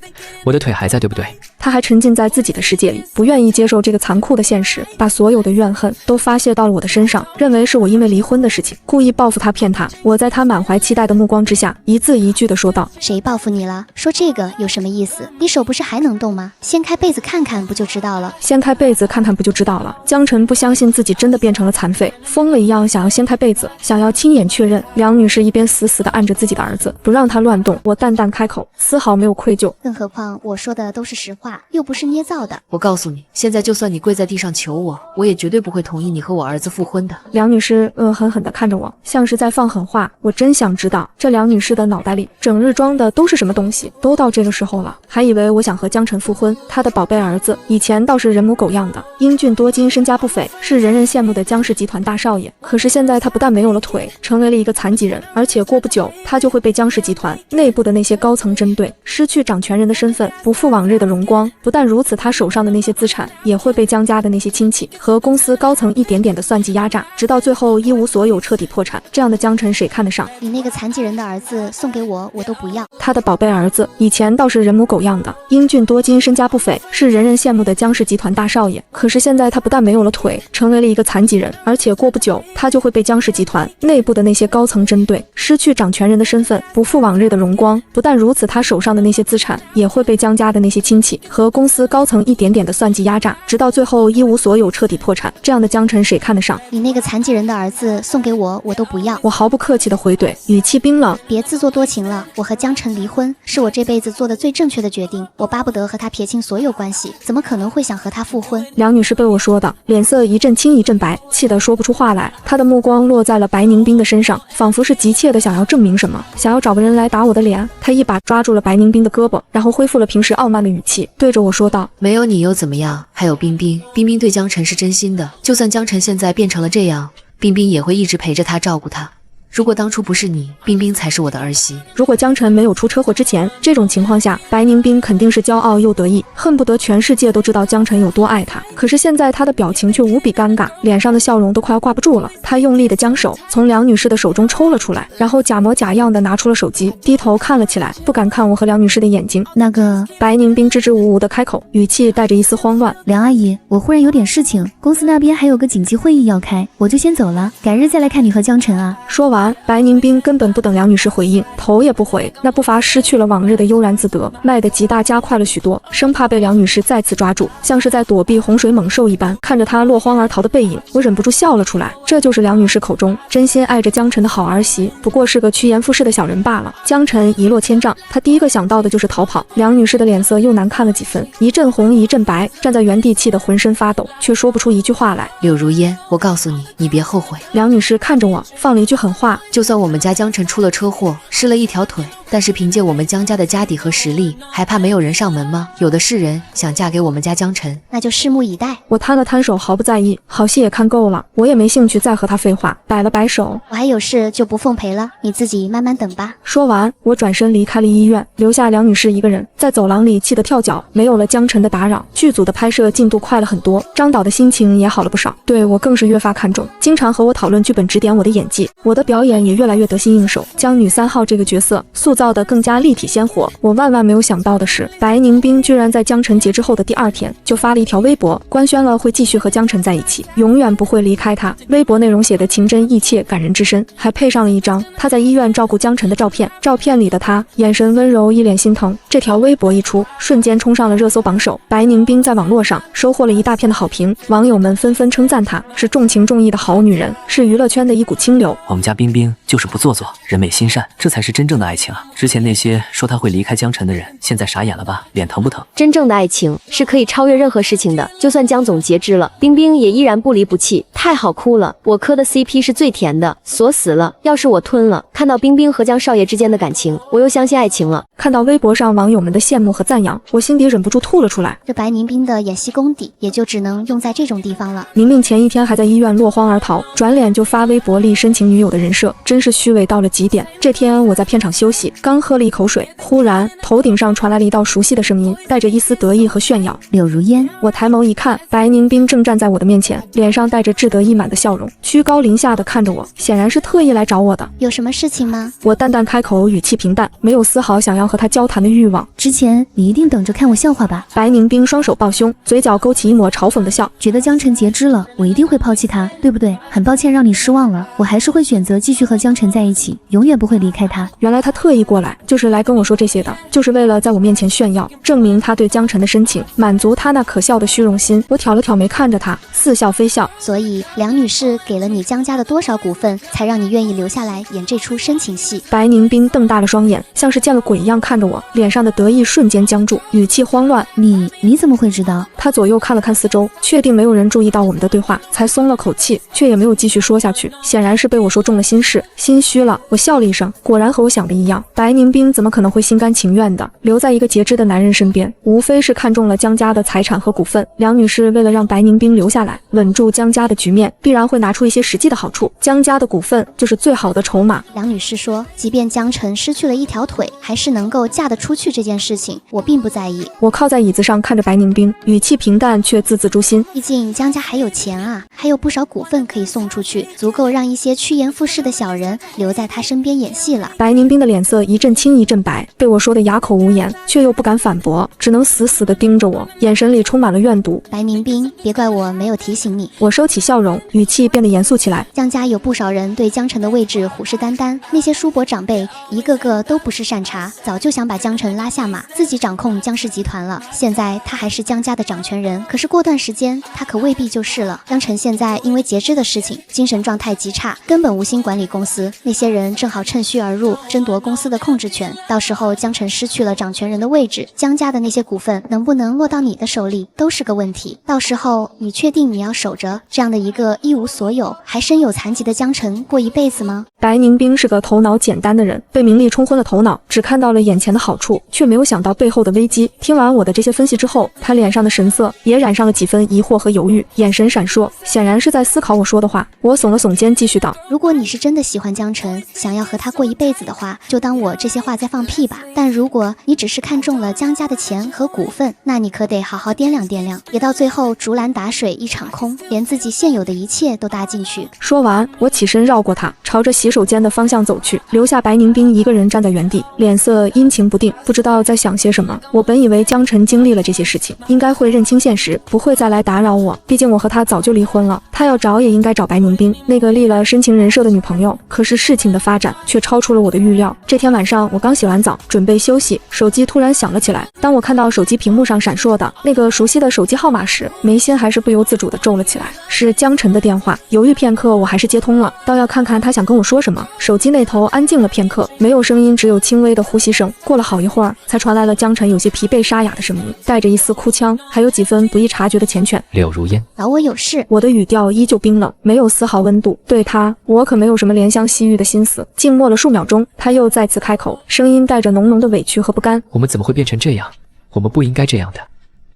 我的腿还在，对不对？他还沉浸在自己的世界里，不愿意接受这个残酷的现实，把所有的怨恨都发泄到了我的身上，认为是我因为离婚的事情故意报复他，骗他。我在他满怀期待的目光之下，一字一句地说道：谁报复你了？说这个有什么意思？你手不是还能动吗？掀开被子看看不就知道了？掀开被子看看不就知道了？江晨不相信自己真的变成了残废，疯了一样想要掀开被子，想要亲眼确认。梁女士一边死死地按着自己的儿子，不让他乱动。我淡淡开口，丝毫没有愧疚。更何况我说的都是实话，又不是捏造的。我告诉你，现在就算你跪在地上求我，我也绝对不会同意你和我儿子复婚的。梁女士恶狠狠地看着我，像是在放狠话。我真想知道这梁女士的脑袋里整日装的都是什么东西。都到这个时候了，还以为我想和江晨复婚。他的宝贝儿子以前倒是人模狗样的，英俊多金，身家不菲，是人人羡慕的江氏集团大少爷。可是现在他不但没有了腿，成为了一个残疾人，而且过不久他就会被江氏集团内部的那些高层针对，失去掌权人的身份，不复往日的荣光。不但如此，他手上的那些资产也会被江家的那些亲戚和公司高层一点点的算计压榨，直到最后一无所有，彻底破产。这样的江晨谁看得上？你那个残疾人的儿子送给我，我都不要。他的宝贝儿子以前倒是人模狗样的，英俊多金，身家不菲，是人人羡慕的江氏集团大少爷。可是现在他不但没有了腿，成为了一个残疾人，而且过不久他就会被江氏集团内部的那些高层针对，失去掌权人的身份，不复往日的荣光。不但如此，他手上的那些资产也会被江家的那些亲戚和公司高层一点点的算计压榨，直到最后一无所有，彻底破产。这样的江晨谁看得上？你那个残疾人的儿子送给我，我都不要。我毫不客气地回怼，语气冰冷。别自作多情了，我和江晨离婚是我这辈子做的最正确的决定，我巴不得和他撇清所有关系，怎么可能会想和他复婚？梁女士被我说的脸色一阵青一阵白，气得说不出话来。她的目光落在了白宁冰的身上，仿佛是急切的想要证明什么，想要找个人来打我的脸。她一把抓住了白宁冰的胳膊，然后恢复了平时傲慢的语气，对着我说道：没有你又怎么样？还有冰冰，冰冰对江晨是真心的，就算江晨现在变成了这样，冰冰也会一直陪着他，照顾他。如果当初不是你，冰冰才是我的儿媳。如果江晨没有出车祸之前，这种情况下，白宁冰肯定是骄傲又得意，恨不得全世界都知道江晨有多爱他。可是现在他的表情却无比尴尬，脸上的笑容都快要挂不住了。他用力地将手从梁女士的手中抽了出来，然后假模假样地拿出了手机，低头看了起来，不敢看我和梁女士的眼睛。那个，白宁冰支支吾吾地开口，语气带着一丝慌乱。梁阿姨，我忽然有点事情，公司那边还有个紧急会议要开，我就先走了，改日再来看你和江晨啊。说完，白宁冰根本不等梁女士回应，头也不回，那步伐失去了往日的悠然自得，迈得极大加快了许多，生怕被梁女士再次抓住，像是在躲避洪水猛兽一般。看着她落荒而逃的背影，我忍不住笑了出来。这就是梁女士口中真心爱着江晨的好儿媳，不过是个趋炎附势的小人罢了。江晨一落千丈，她第一个想到的就是逃跑。梁女士的脸色又难看了几分，一阵红一阵白，站在原地气得浑身发抖，却说不出一句话来。柳如烟，我告诉你，你别后悔。梁女士看着我，放了一句狠话：就算我们家江晨出了车祸，失了一条腿，但是凭借我们江家的家底和实力，还怕没有人上门吗？有的是人想嫁给我们家江晨，那就拭目以待。我摊了摊手，毫不在意，好戏也看够了，我也没兴趣再和他废话，摆了摆手，我还有事就不奉陪了，你自己慢慢等吧。说完，我转身离开了医院，留下梁女士一个人在走廊里气得跳脚。没有了江晨的打扰，剧组的拍摄进度快了很多，张导的心情也好了不少，对我更是越发看重，经常和我讨论剧本，指点我的演技，我的表演也越来越得心应手，江女3号这个角色塑造造得更加立体鲜活。我万万没有想到的是，白宁冰居然在江晨截肢后的第2天就发了一条微博，官宣了会继续和江晨在一起，永远不会离开他。微博内容写的情真意切，感人至深，还配上了一张他在医院照顾江晨的照片。照片里的他眼神温柔，一脸心疼。这条微博一出，瞬间冲上了热搜榜首。白宁冰在网络上收获了一大片的好评，网友们纷纷称赞她是重情重义的好女人，是娱乐圈的一股清流。我们家冰冰就是不做作，人美心善，这才是真正的爱情啊！之前那些说她会离开江晨的人，现在傻眼了吧？脸疼不疼？真正的爱情是可以超越任何事情的，就算江总截肢了，冰冰也依然不离不弃，太好哭了。我磕的 CP 是最甜的，锁死了，要是我吞了。看到冰冰和江少爷之间的感情，我又相信爱情了。看到微博上网友们的羡慕和赞扬，我心底忍不住吐了出来。这白宁冰的演戏功底也就只能用在这种地方了。明明前一天还在医院落荒而逃，转脸就发微博立深情女友的人设，真是虚伪到了极点。这天我在片场休息，刚喝了一口水，忽然头顶上传来了一道熟悉的声音，带着一丝得意和炫耀。柳如烟，我抬眸一看，白宁冰正站在我的面前，脸上带着志得意满的笑容，居高临下的看着我，显然是特意来找我的。有什么事情吗？我淡淡开口，语气平淡，没有丝毫想要和他交谈的欲望。之前你一定等着看我笑话吧？白宁冰双手抱胸，嘴角勾起一抹嘲讽的笑，觉得江晨截肢了，我一定会抛弃他，对不对？很抱歉让你失望了，我还是会选择继续和江晨在一起，永远不会离开他。原来他特意过来，就是来跟我说这些的，就是为了在我面前炫耀，证明他对江晨的深情，满足他那可笑的虚荣心。我挑了挑眉看着他，似笑非笑。所以梁女士给了你江家的多少股份，才让你愿意留下来演这出深情戏？白宁冰瞪大了双眼，像是见了鬼一样看着我，脸上的得意瞬间僵住，语气慌乱。你怎么会知道？他左右看了看四周，确定没有人注意到我们的对话，才松了口气，却也没有继续说下去，显然是被我说中了心事，心虚了。我笑了一声，果然和我想的一样，白宁冰怎么可能会心甘情愿的留在一个截肢的男人身边？无非是看中了江家的财产和股份。梁女士为了让白宁冰留下来，稳住江家的局面，必然会拿出一些实际的好处，江家的股份就是最好的筹码。梁女士说，即便江晨失去了一条腿，还是能够嫁得出去这件事情，我并不在意。我靠在椅子上看着白宁冰，语气平淡却字字诛心。毕竟江家还有钱啊，还有不少股份可以送出去，足够让一些趋炎附势的小人留在他身边演戏了。白宁冰的脸色一阵青一阵白，被我说得哑口无言，却又不敢反驳，只能死死地盯着我，眼神里充满了怨毒。白宁冰，别怪我没有提醒你。我收起笑容，语气变得严肃起来。江家有不少人对江晨的位置虎视眈眈，那些叔伯长辈一个个都不是善茬，早就想把江晨拉下马，自己掌控江氏集团了。现在他还是江家的掌权人，可是过段时间他可未必就是了。江晨现在因为截肢的事情，精神状态极差，根本无心管理公司。那些人正好趁虚而入，争夺公司的控制权。到时候江晨失去了掌权人的位置，江家的那些股份能不能落到你的手里，都是个问题。到时候你确定你要守着这样的一个一无所有还身有残疾的江晨过一辈子吗？白宁冰是个头脑简单的人，被名利冲昏了头脑，只看到了眼前的好处，却没有想到背后的危机。听完我的这些分析之后，他脸上的神色也染上了几分疑惑和犹豫，眼神闪烁，显然是在思考我说的话。我耸了耸肩，继续道：如果你是真的喜欢江晨，想要和他过一辈子的话，就当我这些话在放屁吧。但如果你只是看中了江家的钱和股份，那你可得好好掂量掂量，别到最后竹篮打水一场空，连自己现有的一切都搭进去。说完，我起身绕过他，朝着洗手间的方向走去，留下白宁冰一个人站在原地，脸色阴晴不定，不知道在想些什么。我本以为江晨经历了这些事情，应该会认清现实，不会再来打扰我，毕竟我和他早就离婚了，他要找也应该找白宁冰那个立了深情人设的女朋友。可是事情的发展却超出了我的预料。这天晚上我刚洗完澡，准备休息，手机突然响了起来。当我看到手机屏幕上闪烁的那个熟悉的手机号码时，眉心还是不由自主地皱了起来。是江晨的电话。犹豫片刻，我还是接通了，倒要看看他想跟我说什么。手机那头安静了片刻，没有声音，只有轻微的呼吸声。过了好一会儿，才传来了江晨有些疲惫沙哑的声音，带着一丝哭腔，还有几分不易察觉的缱绻。柳如烟，找我有事。我的语调依旧冰冷，没有丝毫温度。对他，我可没有什么怜香惜玉的心思。静默了数秒钟，他又再次开口，声音带着浓浓的委屈和不甘。我们怎么会变成这样？我们不应该这样的。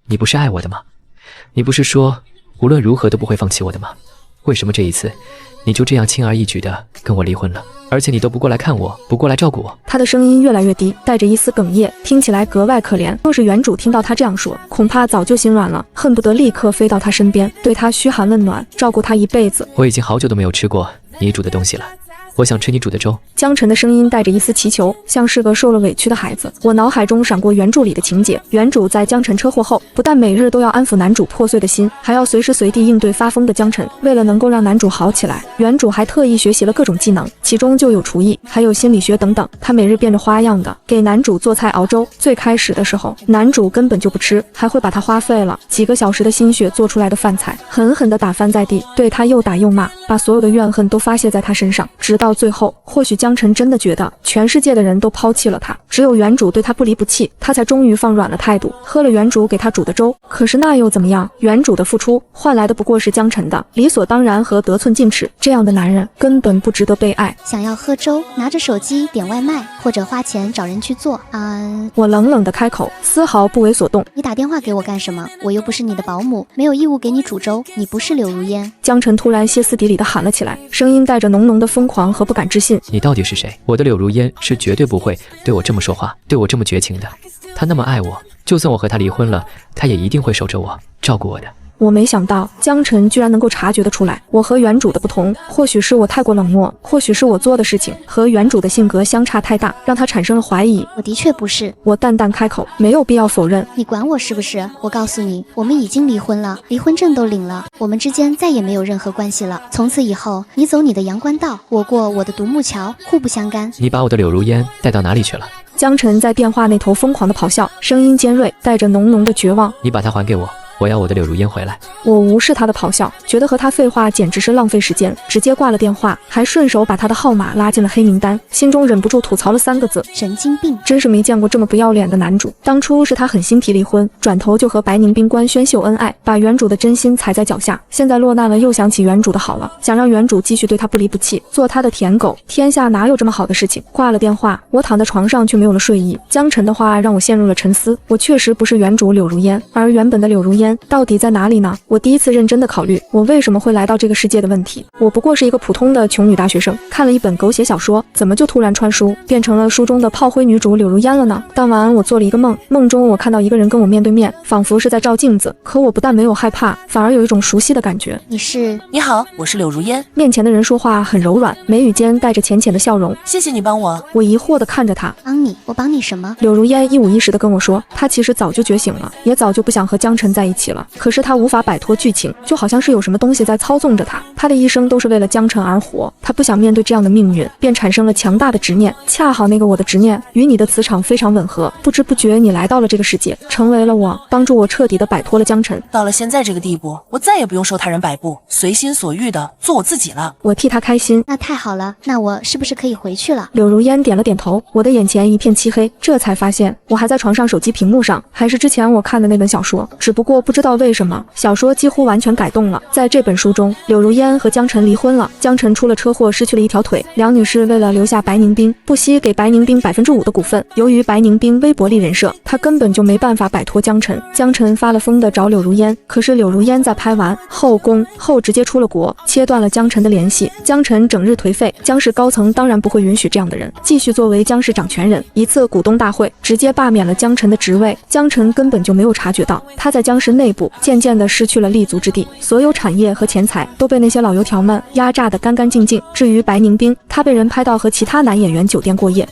你不是爱我的吗？你不是说无论如何都不会放弃我的吗？为什么这一次你就这样轻而易举的跟我离婚了？而且你都不过来看我，不过来照顾我。他的声音越来越低，带着一丝哽咽，听起来格外可怜。若是原主听到他这样说，恐怕早就心软了，恨不得立刻飞到他身边，对他嘘寒问暖，照顾他一辈子。我已经好久都没有吃过你煮的东西了，我想吃你煮的粥。江晨的声音带着一丝祈求，像是个受了委屈的孩子。我脑海中闪过原著里的情节，原主在江晨车祸后，不但每日都要安抚男主破碎的心，还要随时随地应对发疯的江晨。为了能够让男主好起来，原主还特意学习了各种技能，其中就有厨艺，还有心理学等等。她每日变着花样的给男主做菜熬粥。最开始的时候，男主根本就不吃，还会把他花费了几个小时的心血做出来的饭菜狠狠地打翻在地，对他又打又骂，把所有的怨恨都发泄在他身上。直到最后，或许江晨真的觉得全世界的人都抛弃了他，只有原主对他不离不弃，他才终于放软了态度，喝了原主给他煮的粥。可是那又怎么样？原主的付出换来的不过是江晨的理所当然和得寸进尺。这样的男人根本不值得被爱。想要喝粥，拿着手机点外卖，或者花钱找人去做。我冷冷地开口，丝毫不为所动。你打电话给我干什么？我又不是你的保姆，没有义务给你煮粥。你不是柳如烟。江晨突然歇斯底里地喊了起来，声音带着浓浓的疯狂和不敢置信。你到底是谁？我的柳如烟是绝对不会对我这么说话，对我这么绝情的。她那么爱我，就算我和她离婚了，她也一定会守着我，照顾我的。我没想到江晨居然能够察觉得出来我和原主的不同，或许是我太过冷漠，或许是我做的事情和原主的性格相差太大，让他产生了怀疑。我的确不是。我淡淡开口，没有必要否认。你管我是不是？我告诉你，我们已经离婚了，离婚证都领了，我们之间再也没有任何关系了。从此以后，你走你的阳关道，我过我的独木桥，互不相干。你把我的柳如烟带到哪里去了？江晨在电话那头疯狂的咆哮，声音尖锐，带着浓浓的绝望。你把它还给我，我要我的柳如烟回来。我无视他的咆哮，觉得和他废话简直是浪费时间，直接挂了电话，还顺手把他的号码拉进了黑名单，心中忍不住吐槽了3个字：神经病。真是没见过这么不要脸的男主。当初是他狠心提离婚，转头就和白宁冰官宣秀恩爱，把原主的真心踩在脚下，现在落难了又想起原主的好了，想让原主继续对他不离不弃，做他的舔狗。天下哪有这么好的事情？挂了电话，我躺在床上却没有了睡意。江晨的话让我陷入了沉思，我确实不是原主柳如烟，而原本的柳如烟到底在哪里呢？我第一次认真的考虑我为什么会来到这个世界的问题。我不过是一个普通的穷女大学生，看了一本狗血小说，怎么就突然穿书变成了书中的炮灰女主柳如烟了呢？当晚我做了一个梦，梦中我看到一个人跟我面对面，仿佛是在照镜子，可我不但没有害怕，反而有一种熟悉的感觉。你好，我是柳如烟。面前的人说话很柔软，眉宇间带着浅浅的笑容。谢谢你帮我。我疑惑地看着他。帮你？我帮你什么？柳如烟一五一十地跟我说，她其实早就觉醒了，也早就不想和江晨在一起了，可是她无法摆脱剧情，就好像是有什么东西在操纵着她。她的一生都是为了江晨而活，她不想面对这样的命运，便产生了强大的执念。恰好那个我的执念与你的磁场非常吻合，不知不觉你来到了这个世界，成为了我，帮助我彻底的摆脱了江晨。到了现在这个地步，我再也不用受他人摆布，随心所欲的做我自己了。我替他开心。那太好了，那我是不是可以回去了？柳如烟点了点头。我的眼前一片漆黑，这才发现我还在床上手机屏幕上，还是之前我看的那本小说，只不过不知道为什么小说几乎完全改动了。在这本书中，柳如烟和江晨离婚了，江晨出了车祸失去了一条腿，梁女士为了留下白宁冰，不惜给白宁冰5%的股份。由于白宁冰微薄利人设，她根本就没办法摆脱江晨。江晨发了疯的找柳如烟，可是柳如烟在拍完后宫后直接出了国，切断了江晨的联系。江晨整日颓废，江氏高层当然不会允许这样的人继续作为江氏掌权人。一次股东大会直接罢免了江晨的职位，江晨根本就没有察觉到他在江氏内部渐渐地失去了立足之地，所有产业和钱财都被那些老油条们压榨得干干净净。至于白宁冰，他被人拍到和其他男演员酒店过夜，